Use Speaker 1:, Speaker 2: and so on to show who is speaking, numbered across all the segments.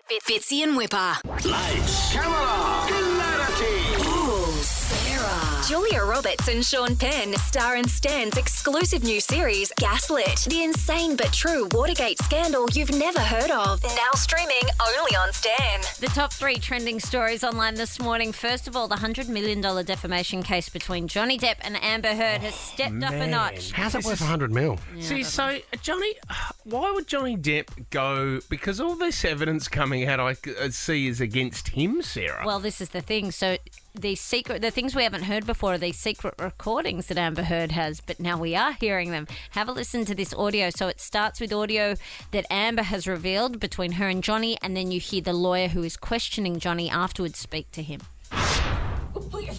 Speaker 1: Fitzy and Whipper.
Speaker 2: Lights, camera, clarity.
Speaker 1: Ooh, Sarah. Julia Roberts and Sean Penn star in Stan's exclusive new series, Gaslit. The insane but true Watergate scandal you've never heard of. Now streaming only on Stan.
Speaker 3: The top 3 trending stories online this morning. First of all, the $100 million defamation case between Johnny Depp and Amber Heard has stepped up a notch.
Speaker 4: How's it worth 100 mil?
Speaker 5: See, so Johnny, why would Johnny Depp go? Because all this evidence coming out, I see, is against him, Sarah.
Speaker 3: Well, this is the thing. So the things we haven't heard before are these secret recordings that Amber Heard has, but now we are hearing them. Have a listen to this audio. So it starts with audio that Amber has revealed between her and Johnny, and then you hear the lawyer who is questioning Johnny afterwards speak to him.
Speaker 6: Go put your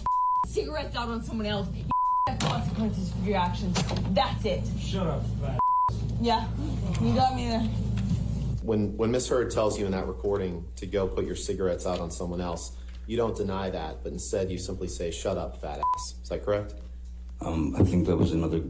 Speaker 6: cigarettes out on someone else. You have consequences for your actions. That's it.
Speaker 7: Shut up, fat.
Speaker 6: Yeah, you got me there.
Speaker 8: When Miss Heard tells you in that recording to go put your cigarettes out on someone else, you don't deny that, but instead you simply say, "Shut up, fat ass." Is that correct?
Speaker 7: I think that was another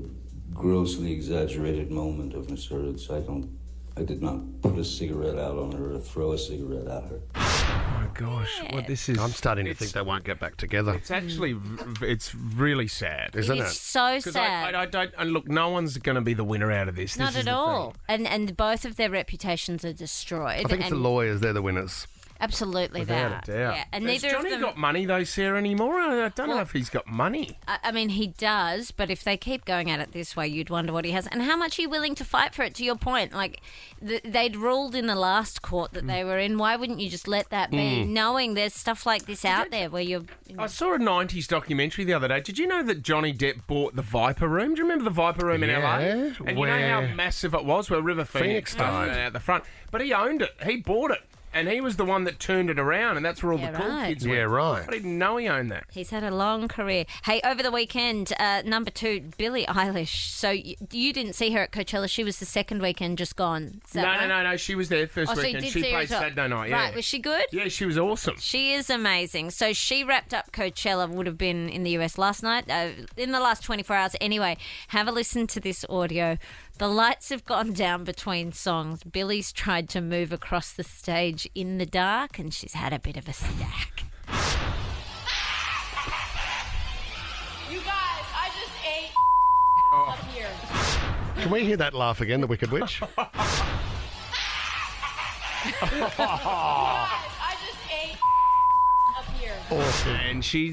Speaker 7: grossly exaggerated moment of Miss Heard's. I did not put a cigarette out on her or throw a cigarette at her.
Speaker 5: Oh my gosh, what this is?
Speaker 4: I'm starting to think they won't get back together.
Speaker 5: It's actually, it's really sad,
Speaker 4: Isn't
Speaker 3: It's
Speaker 4: it?
Speaker 3: so
Speaker 5: 'Cause
Speaker 3: sad.
Speaker 5: I don't. And look, no one's going to be the winner out of this.
Speaker 3: Not
Speaker 5: This is
Speaker 3: at
Speaker 5: the
Speaker 3: all.
Speaker 5: thing.
Speaker 3: And both of their reputations are destroyed.
Speaker 4: I think it's the lawyers, they're the winners.
Speaker 3: Absolutely,
Speaker 5: Without
Speaker 3: they
Speaker 5: a
Speaker 3: are.
Speaker 5: doubt.
Speaker 3: Yeah. And
Speaker 5: Has
Speaker 3: neither
Speaker 5: Johnny
Speaker 3: of them.
Speaker 5: got money though, Sarah, anymore? I don't know
Speaker 3: Well-
Speaker 5: if he's got money.
Speaker 3: I mean, he does, but if they keep going at it this way, you'd wonder what he has. And how much are you willing to fight for it, to your point? Like, they'd ruled in the last court that they were in. Why wouldn't you just let that be, knowing there's stuff like this out there where you're...
Speaker 5: I saw a 90s documentary the other day. Did you know that Johnny Depp bought the Viper Room? Do you remember the Viper Room in LA?
Speaker 4: Yeah,
Speaker 5: And you know how
Speaker 4: where
Speaker 5: massive it was, where River Phoenix
Speaker 4: died.
Speaker 5: at the front? But he owned it. He bought it. And he was the one that turned it around, and that's where all
Speaker 3: Yeah,
Speaker 5: the cool
Speaker 3: right.
Speaker 5: kids
Speaker 4: Yeah,
Speaker 5: went.
Speaker 4: right.
Speaker 5: I didn't know he owned that.
Speaker 3: He's had a long career. Hey, over the weekend, number 2, Billie Eilish. So you didn't see her at Coachella. She was the second weekend just gone. Is that right?
Speaker 5: No. She was there first
Speaker 3: Oh, so you
Speaker 5: weekend.
Speaker 3: did
Speaker 5: She
Speaker 3: see her
Speaker 5: played
Speaker 3: as well.
Speaker 5: Saturday night, yeah.
Speaker 3: Right, was she good?
Speaker 5: Yeah, she was awesome.
Speaker 3: She is amazing. So she wrapped up Coachella, would have been in the US last night, in the last 24 hours. Anyway, have a listen to this audio. The lights have gone down between songs. Billie's tried to move across the stage in the dark, and she's had a bit of a stack.
Speaker 6: You guys, I just ate up here.
Speaker 4: Can we hear that laugh again, the Wicked Witch?
Speaker 6: I just ate up here.
Speaker 4: Awesome.
Speaker 5: And she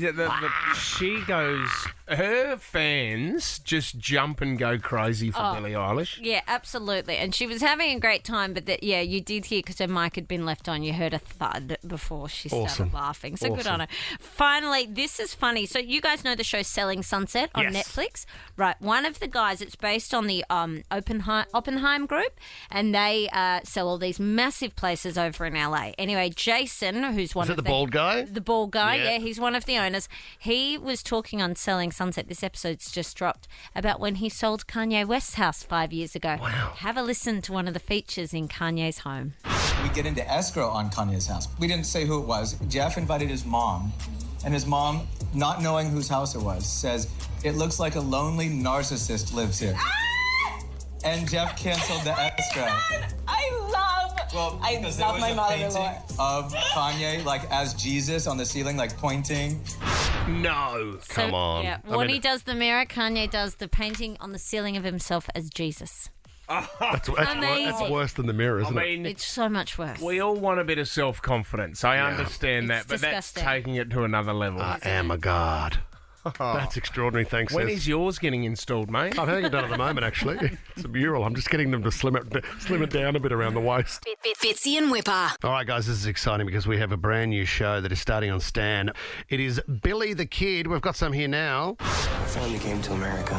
Speaker 5: goes, her fans just jump and go crazy for Billie Eilish.
Speaker 3: Yeah, absolutely. And she was having a great time, but you did hear, because her mic had been left on, you heard a thud before she started
Speaker 4: Awesome.
Speaker 3: laughing. So good
Speaker 4: Awesome.
Speaker 3: on her. Finally, this is funny. So you guys know the show Selling Sunset on
Speaker 5: Yes.
Speaker 3: Netflix? Right. One of the guys, it's based on the Oppenheim group, and they sell all these massive places over in LA. Anyway, Jason, who's one
Speaker 4: Is
Speaker 3: of
Speaker 4: it the bald guy?
Speaker 3: The bald guy,
Speaker 5: Yeah.
Speaker 3: yeah, he's one of the owners. He was talking on Selling Sunset, this episode's just dropped, about when he sold Kanye West's house 5 years ago. Wow. Have a listen to one of the features in Kanye's home.
Speaker 9: We get into escrow on Kanye's house. We didn't say who it was. Jeff invited his mom, and his mom, not knowing whose house it was, says, "It looks like a lonely narcissist lives here." And Jeff canceled the escrow.
Speaker 6: I love my mother-in-law.
Speaker 9: Of Kanye, like as Jesus on the ceiling, like pointing.
Speaker 5: No.
Speaker 4: Come on.
Speaker 3: Yeah,
Speaker 4: I
Speaker 3: when
Speaker 4: mean-
Speaker 3: he does the mirror, Kanye does the painting on the ceiling of himself as Jesus.
Speaker 4: That's
Speaker 3: Amazing.
Speaker 4: worse than the mirror,
Speaker 5: I
Speaker 4: isn't it?
Speaker 5: mean,
Speaker 3: It's so much worse.
Speaker 5: we all want a bit of self-confidence. I understand
Speaker 3: It's
Speaker 5: that, but
Speaker 3: disgusting.
Speaker 5: that's taking it to another level.
Speaker 4: I am a god. That's extraordinary, thanks,
Speaker 5: When
Speaker 4: Sis.
Speaker 5: is yours getting installed, mate?
Speaker 4: I'm having it done at the moment, actually. It's a mural. I'm just getting them to slim it down a bit around the waist.
Speaker 1: Fitzy and Whipper.
Speaker 4: All right, guys, this is exciting because we have a brand new show that is starting on Stan. It is Billy the Kid. We've got some here now.
Speaker 10: My family came to America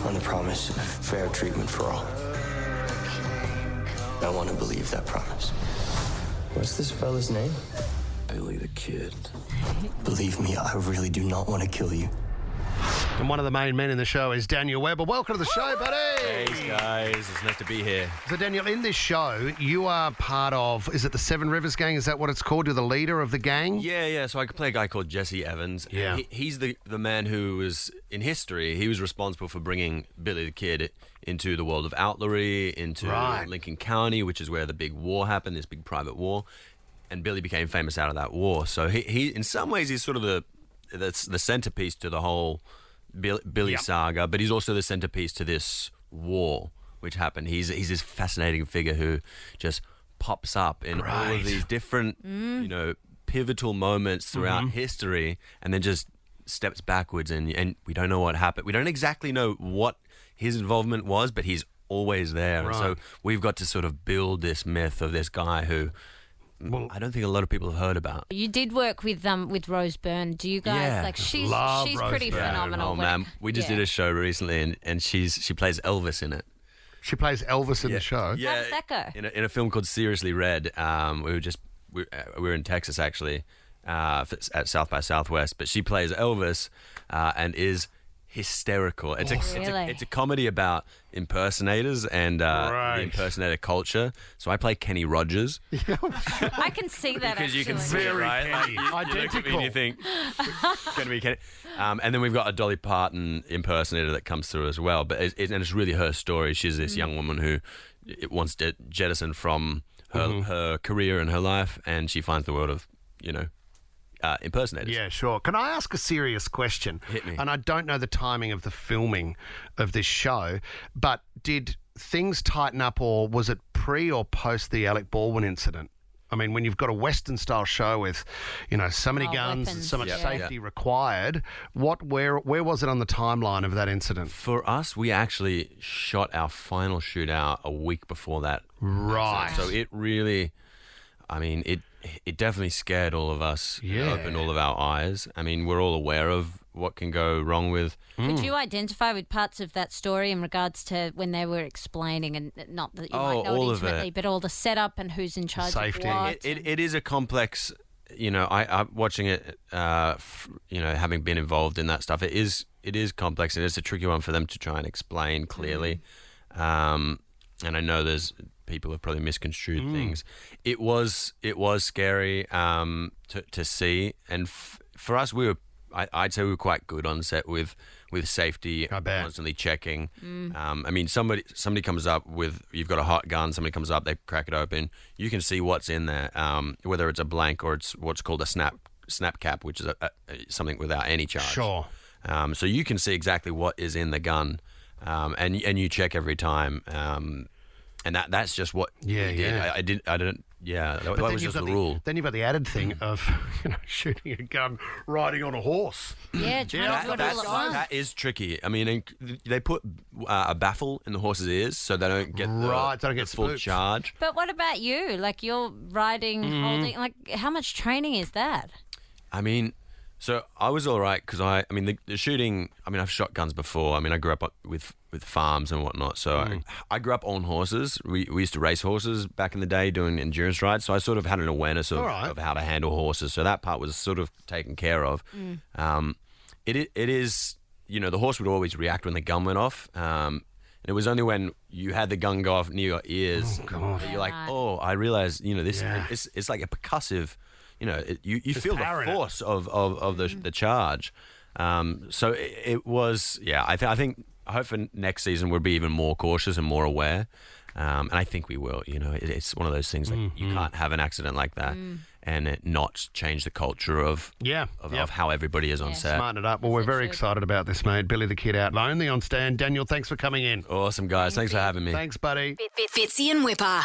Speaker 10: on the promise of fair treatment for all. I want to believe that promise. What's this fella's name? Billy the Kid. Believe me, I really do not want to kill you.
Speaker 4: And one of the main men in the show is Daniel Webber. Welcome to the show, buddy.
Speaker 11: Thanks, guys. It's nice to be here.
Speaker 4: So, Daniel, in this show, you are part of, is it the Seven Rivers Gang? Is that what it's called? You're the leader of the gang?
Speaker 11: Yeah. So I could play a guy called Jesse Evans.
Speaker 4: Yeah.
Speaker 11: He's the man who was, in history, he was responsible for bringing Billy the Kid into the world of outlawry, into
Speaker 4: Right.
Speaker 11: Lincoln County, which is where the big war happened, this big private war. and Billy became famous out of that war. So he in some ways he's sort of the centerpiece to the whole Billy saga, but he's also the centerpiece to this war which happened. He's this fascinating figure who just pops up in all of these different, pivotal moments throughout history, and then just steps backwards, and we don't know what happened. We don't exactly know what his involvement was, but he's always there. And so we've got to sort of build this myth of this guy who I don't think a lot of people have heard about.
Speaker 3: You did work with Rose Byrne. Do you guys she's pretty phenomenal.
Speaker 11: Oh man, we just did a show recently, and she plays Elvis in it.
Speaker 4: She plays Elvis in the show.
Speaker 3: Yeah. How does that go?
Speaker 11: In a film called Seriously Red. We were in Texas actually at South by Southwest, but she plays Elvis and is hysterical. It's a comedy about impersonators and the impersonator culture. So I play Kenny Rogers.
Speaker 3: I can see that
Speaker 11: because you can see it,
Speaker 4: Very
Speaker 11: right?
Speaker 4: Kenny.
Speaker 11: You look at me and you think gonna be Kenny. And then we've got a Dolly Parton impersonator that comes through as well. But it's really her story. She's this young woman who wants to jettison from her career and her life, and she finds the world of impersonators.
Speaker 4: Yeah, sure. Can I ask a serious question?
Speaker 11: Hit me.
Speaker 4: And I don't know the timing of the filming of this show, but did things tighten up, or was it pre or post the Alec Baldwin incident? I mean, when you've got a Western-style show with, so many guns and so much safety required, where was it on the timeline of that incident?
Speaker 11: For us, we actually shot our final shootout a week before that.
Speaker 4: Right.
Speaker 11: So it really, it definitely scared all of us.
Speaker 4: Yeah.
Speaker 11: Opened all of our eyes. I mean, we're all aware of what can go wrong with.
Speaker 3: Could you identify with parts of that story in regards to when they were explaining, and not that you might know
Speaker 11: all
Speaker 3: it
Speaker 11: of
Speaker 3: intimately,
Speaker 11: it.
Speaker 3: but all the setup and who's in charge
Speaker 4: Safety.
Speaker 3: of what?
Speaker 11: It is a complex. I'm watching it. Having been involved in that stuff, it is complex, and it's a tricky one for them to try and explain clearly. And I know there's people have probably misconstrued things. It was scary to see, and for us, I'd say we were quite good on set with safety, constantly checking. Somebody comes up with, you've got a hot gun, somebody comes up, they crack it open, you can see what's in there, whether it's a blank or it's what's called a snap cap, which is something without any charge.
Speaker 4: Sure.
Speaker 11: So you can see exactly what is in the gun, and you check every time. And that's just what we did. That was just the rule.
Speaker 4: Then you've got the added thing of shooting a gun riding on a horse.
Speaker 3: Yeah,
Speaker 11: that is tricky. I mean, they put a baffle in the horse's ears so they don't get the full charge.
Speaker 3: But what about you? Like, you're riding, holding. Like, how much training is that?
Speaker 11: I mean, so I was all right because the shooting. I mean, I've shot guns before. I mean, I grew up with farms and whatnot. So I grew up on horses. We used to race horses back in the day doing endurance rides. So I sort of had an awareness of how to handle horses. So that part was sort of taken care of. It is, the horse would always react when the gun went off. And it was only when you had the gun go off near your ears that you're like, I realize, this it's like a percussive. You feel the force of the charge. So it was, I think I hope for next season we'll be even more cautious and more aware. And I think we will. It's one of those things that you can't have an accident like that and it not change the culture of how everybody is on set.
Speaker 4: Smarten it up. Well, we're very excited about this, mate. Billy the Kid out only on Stan. Daniel, thanks for coming in.
Speaker 11: Awesome, guys. Thanks for having me.
Speaker 4: Thanks, buddy.
Speaker 1: Fitzy and Whipper.